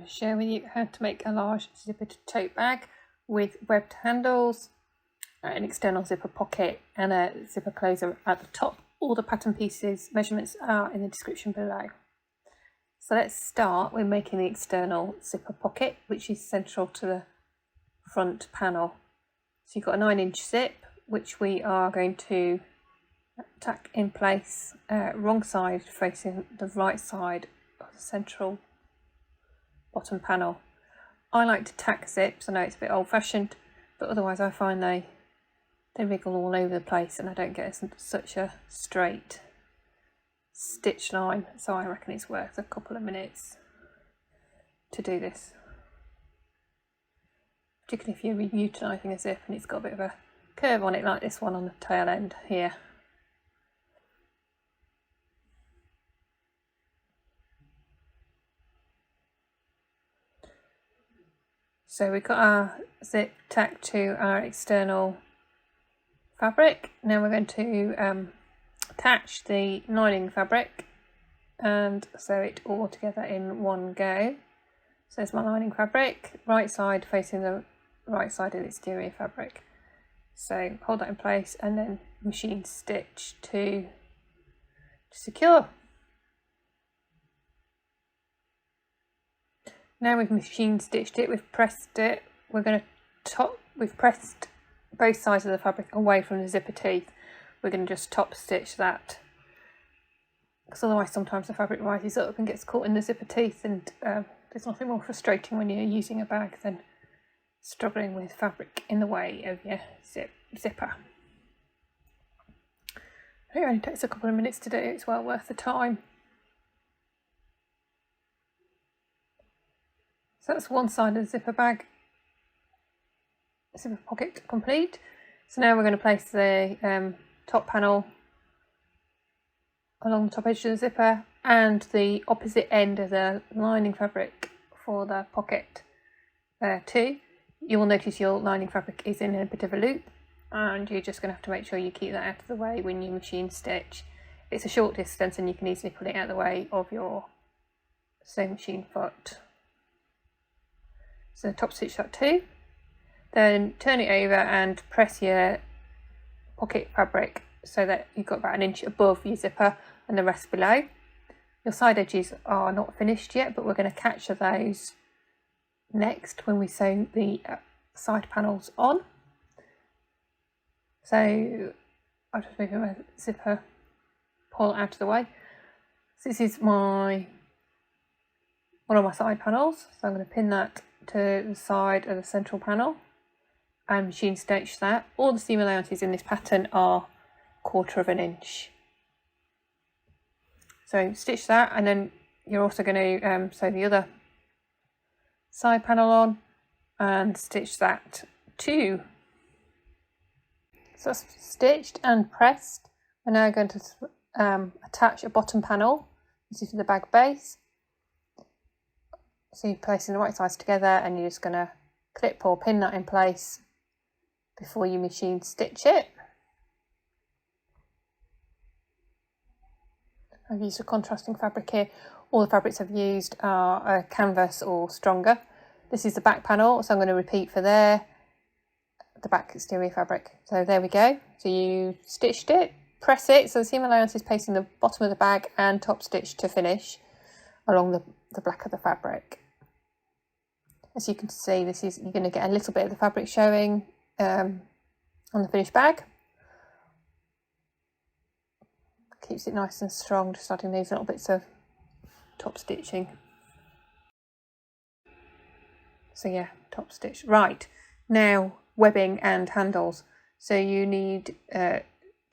going to share with you how to make a large zippered tote bag with webbed handles, an external zipper pocket and a zipper closer at the top. All the pattern pieces measurements are in the description below. So let's start with making the external zipper pocket, which is central to the front panel. So you've got a 9-inch zip, which we are going to tack in place, wrong side facing the right side of the central bottom panel. I like to tack zips. I know it's a bit old-fashioned, but otherwise I find they wriggle all over the place and I don't get such a straight stitch line, so I reckon it's worth a couple of minutes to do this, particularly if you're utilising a zip and it's got a bit of a curve on it like this one on the tail end here. So we've got our zip tacked to our external fabric. Now we're going to attach the lining fabric and sew it all together in one go. So there's my lining fabric, right side facing the right side of the exterior fabric. So hold that in place and then machine stitch to secure. Now we've machine stitched it, we've pressed it, we've pressed both sides of the fabric away from the zipper teeth. We're going to just top stitch that, because otherwise sometimes the fabric rises up and gets caught in the zipper teeth, and there's nothing more frustrating when you're using a bag than struggling with fabric in the way of your zipper. It only takes a couple of minutes to do, it's well worth the time. So that's one side of the zipper bag, zipper pocket complete. So now we're going to place the top panel along the top edge of the zipper and the opposite end of the lining fabric for the pocket there too. You will notice your lining fabric is in a bit of a loop, and you're just going to have to make sure you keep that out of the way when you machine stitch. It's a short distance and you can easily pull it out of the way of your sewing machine foot. So top stitch that too, then turn it over and press your pocket fabric so that you've got about 1 inch above your zipper and the rest below. Your side edges are not finished yet, but we're going to capture those next when we sew the side panels on. So I'll just move my zipper pull out of the way. So this is one of my side panels, so I'm going to pin that to the side of the central panel and machine stitch that. All the seam allowances in this pattern are 1/4 inch. So stitch that, and then you're also going to sew the other side panel on and stitch that too. So that's stitched and pressed. We're now going to attach a bottom panel. This is for the bag base. So you're placing the right sides together and you're just going to clip or pin that in place before you machine stitch it. I've used a contrasting fabric here. All the fabrics I've used are canvas or stronger. This is the back panel, so I'm going to repeat for there, the back exterior fabric. So there we go. So you stitched it, press it, so the seam allowance is placing the bottom of the bag and top stitch to finish along the black of the fabric. As you can see, you're going to get a little bit of the fabric showing on the finished bag. Keeps it nice and strong, just adding these little bits of top stitching. So yeah, top stitch. Right, now webbing and handles. So you need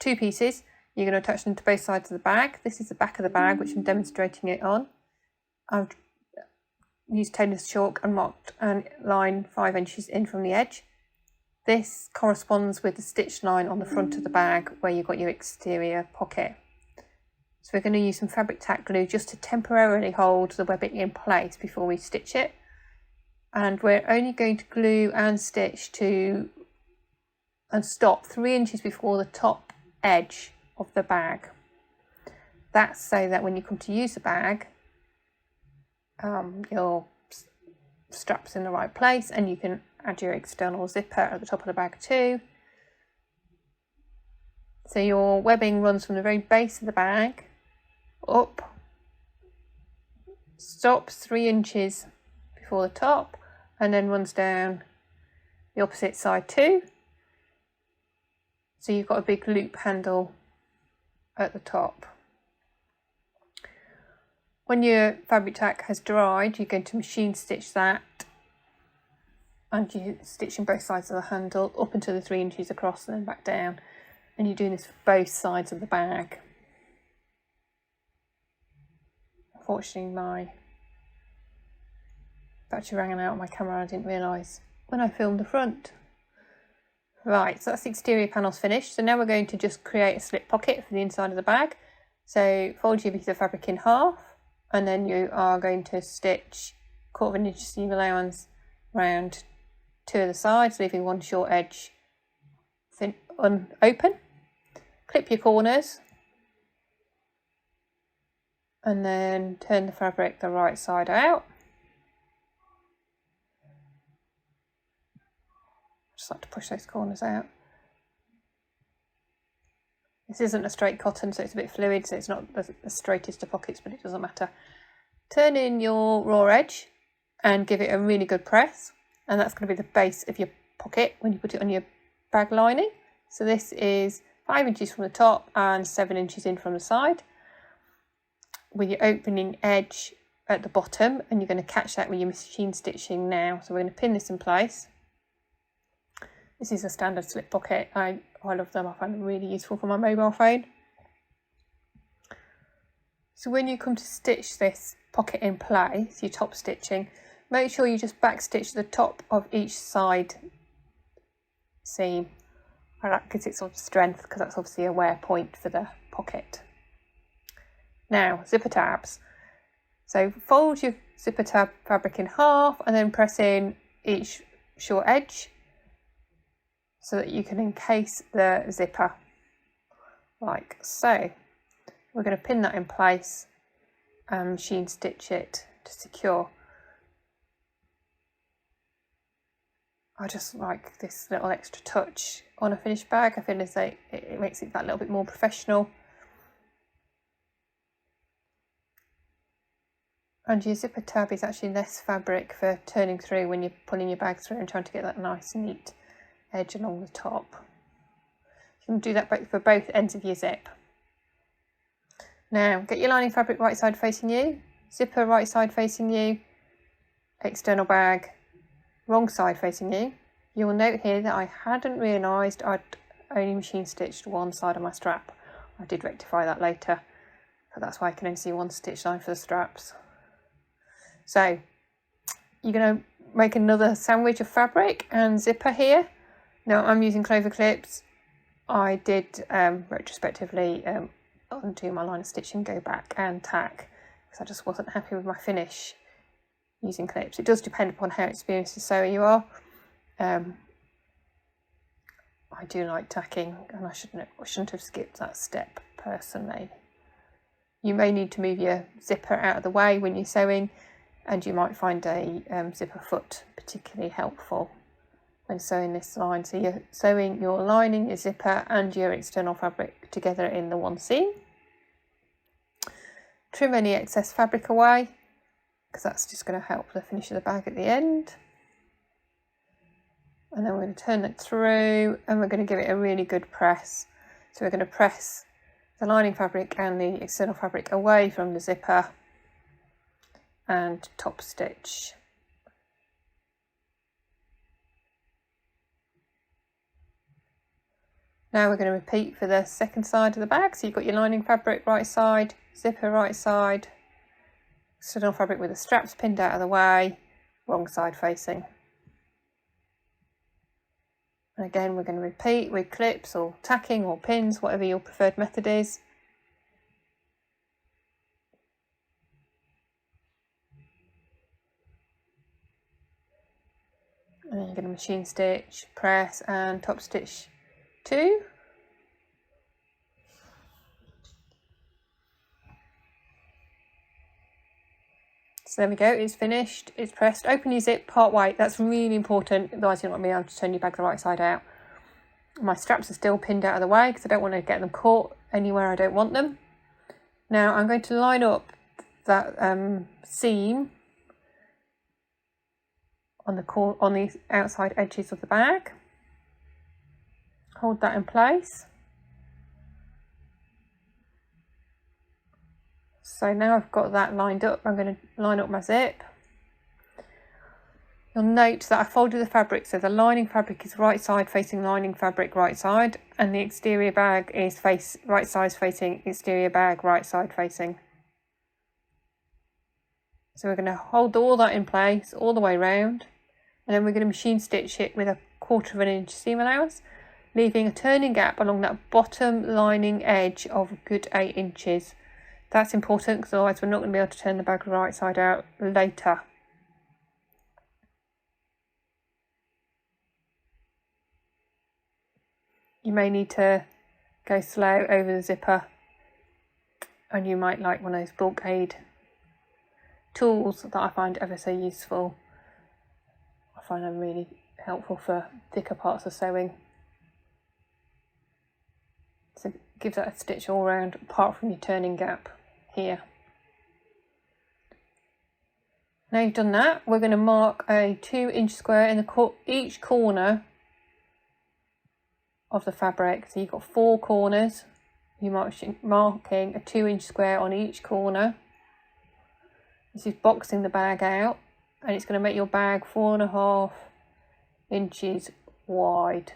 2 pieces. You're going to attach them to both sides of the bag. This is the back of the bag, which I'm demonstrating it on. I've used tailor's chalk and marked a line 5 inches in from the edge. This corresponds with the stitch line on the front of the bag where you've got your exterior pocket. So we're going to use some fabric tack glue just to temporarily hold the webbing in place before we stitch it. And we're only going to glue and stitch to and stop 3 inches before the top edge of the bag. That's so that when you come to use the bag, your straps in the right place, and you can add your external zipper at the top of the bag too. So your webbing runs from the very base of the bag up, stops 3 inches before the top, and then runs down the opposite side too. So you've got a big loop handle at the top. When your fabric tack has dried, you're going to machine stitch that, and you're stitching both sides of the handle up until the 3 inches across and then back down. And you're doing this for both sides of the bag. Unfortunately, my battery ran out on my camera. I didn't realise when I filmed the front. Right, so that's the exterior panels finished. So now we're going to just create a slip pocket for the inside of the bag. So fold your piece of fabric in half, and then you are going to stitch 1/4 inch seam allowance around 2 of the sides, leaving one short edge open. Clip your corners, and then turn the fabric the right side out. Just like to push those corners out. This isn't a straight cotton, so it's a bit fluid, so it's not the straightest of pockets, but it doesn't matter. Turn in your raw edge and give it a really good press, and that's going to be the base of your pocket when you put it on your bag lining. So this is 5 inches from the top and 7 inches in from the side, with your opening edge at the bottom, and you're going to catch that with your machine stitching now. So we're going to pin this in place. This is a standard slip pocket. I love them. I find them really useful for my mobile phone. So when you come to stitch this pocket in place, your top stitching, make sure you just back stitch the top of each side seam. That gives it sort of strength, because that's obviously a wear point for the pocket. Now, zipper tabs. So fold your zipper tab fabric in half and then press in each short edge so that you can encase the zipper like so. We're going to pin that in place and machine stitch it to secure. I just like this little extra touch on a finished bag. I feel as though it makes it that little bit more professional. And your zipper tab is actually less fabric for turning through when you're pulling your bag through and trying to get that nice neat edge along the top. You can do that for both ends of your zip. Now get your lining fabric right side facing you, zipper right side facing you, external bag wrong side facing you. You will note here that I hadn't realised I'd only machine stitched one side of my strap. I did rectify that later, but that's why I can only see one stitch line for the straps. So you're going to make another sandwich of fabric and zipper here. Now I'm using clover clips. I did retrospectively undo my line of stitching, go back and tack, because I just wasn't happy with my finish using clips. It does depend upon how experienced a sewer you are. I do like tacking, and I shouldn't have skipped that step personally. You may need to move your zipper out of the way when you're sewing, and you might find a zipper foot particularly helpful when sewing this line. So you're sewing your lining, your zipper and your external fabric together in the one seam. Trim any excess fabric away, because that's just going to help the finish of the bag at the end. And then we're going to turn it through, and we're going to give it a really good press. So we're going to press the lining fabric and the external fabric away from the zipper and top stitch. Now we're going to repeat for the second side of the bag. So you've got your lining fabric right side, zipper right side, external fabric with the straps pinned out of the way, wrong side facing. And again, we're going to repeat with clips or tacking or pins, whatever your preferred method is. And then you're going to machine stitch, press and top stitch 2. So there we go, it's finished, it's pressed. Open your zip part way, that's really important, otherwise you're not going to be able to turn your bag the right side out. My straps are still pinned out of the way because I don't want to get them caught anywhere I don't want them. Now I'm going to line up that seam on the outside edges of the bag. Hold that in place. So now I've got that lined up, I'm going to line up my zip. You'll note that I folded the fabric so the lining fabric is right side facing lining fabric right side, and the exterior bag is right side facing exterior bag right side facing. So we're going to hold all that in place all the way round, and then we're going to machine stitch it with a 1/4 inch seam allowance, leaving a turning gap along that bottom lining edge of a good 8 inches. That's important because otherwise we're not going to be able to turn the bag right side out later. You may need to go slow over the zipper, and you might like one of those bulk aid tools that I find ever so useful. I find them really helpful for thicker parts of sewing. So give that a stitch all round apart from your turning gap here. Now you've done that, we're going to mark a 2-inch square in each corner of the fabric. So you've got 4 corners, you're marking a 2-inch square on each corner. This is boxing the bag out, and it's going to make your bag 4.5 inches wide.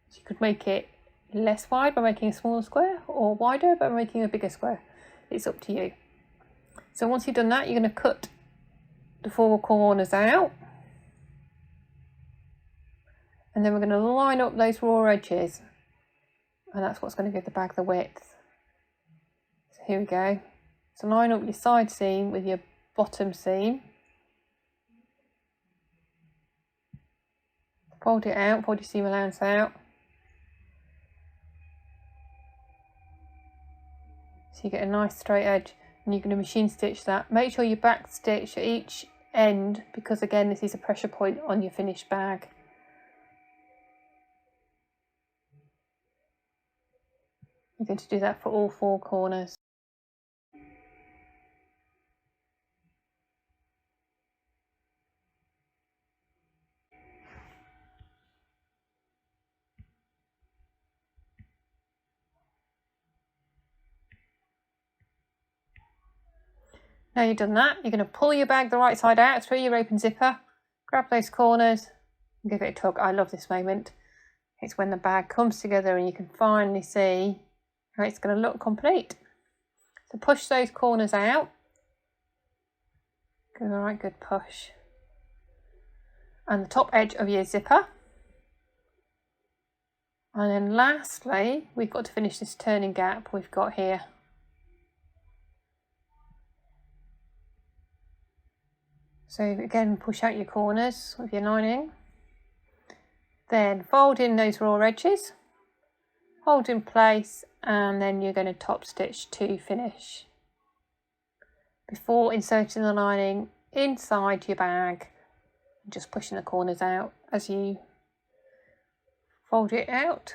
So you could make it less wide by making a smaller square, or wider by making a bigger square. It's up to you. So once you've done that, you're going to cut the 4 corners out, and then we're going to line up those raw edges, and that's what's going to give the bag the width. So here we go. So line up your side seam with your bottom seam, fold it out, fold your seam allowance out, so you get a nice straight edge, and you're going to machine stitch that. Make sure you back stitch at each end, because again this is a pressure point on your finished bag. You're going to do that for all 4 corners. Now you've done that, you're going to pull your bag the right side out through your open zipper, grab those corners and give it a tug. I love this moment. It's when the bag comes together and you can finally see how it's going to look complete. So push those corners out. Give it a right good push. And the top edge of your zipper. And then lastly, we've got to finish this turning gap we've got here. So again, push out your corners with your lining. Then fold in those raw edges, hold in place, and then you're going to top stitch to finish before inserting the lining inside your bag, just pushing the corners out as you fold it out.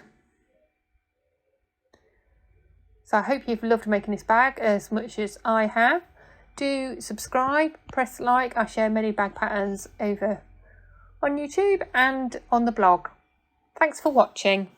So I hope you've loved making this bag as much as I have. Do subscribe, press like. I share many bag patterns over on YouTube and on the blog. Thanks for watching.